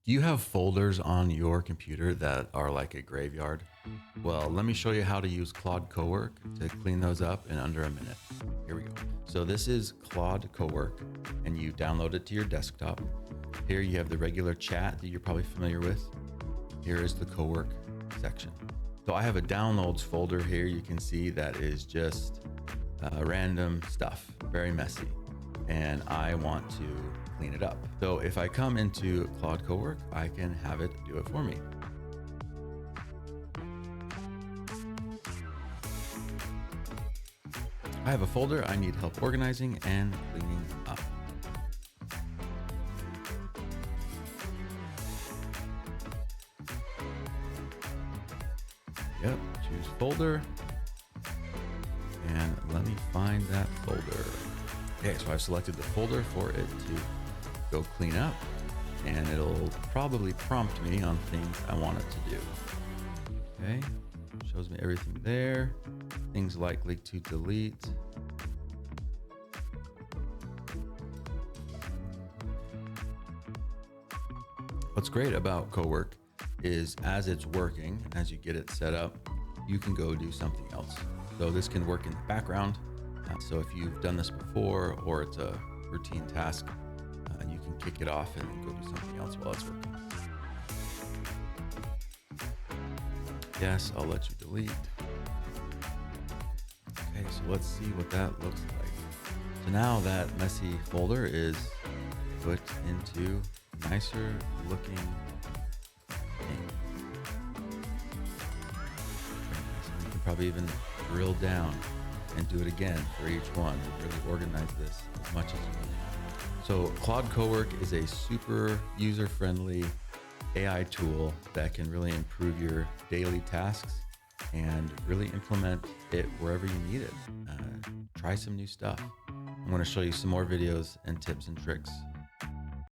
Do you have folders on your computer that are like a graveyard? Well, let me show you how to use Claude Cowork to clean those up in under a minute. Here we go. So this is Claude Cowork, and you download it to your desktop. Here you have the regular chat that you're probably familiar with. Here is the Cowork section. So I have a downloads folder here. You can see that is just random stuff, very messy, and I want to clean it up. So if I come into Claude Cowork, I can have it do it for me. I have a folder I need help organizing and cleaning up. Yep, choose folder, and let me find that folder. Okay, so I've selected the folder for it to go clean up, and it'll probably prompt me on things I want it to do. Okay, shows me everything there, things likely to delete. What's great about Cowork is as it's working, as you get it set up, you can go do something else. So this can work in the background. So if you've done this before or it's a routine task, you can kick it off and then go do something else while it's working. Yes, I'll let you delete. Okay, so let's see what that looks like. So now that messy folder is put into nicer looking thing. You can probably even drill down and do it again for each one and really organize this as much as you need. So Claude Cowork is a super user-friendly AI tool that can really improve your daily tasks and really implement it wherever you need it. Try some new stuff. I'm going to show you some more videos and tips and tricks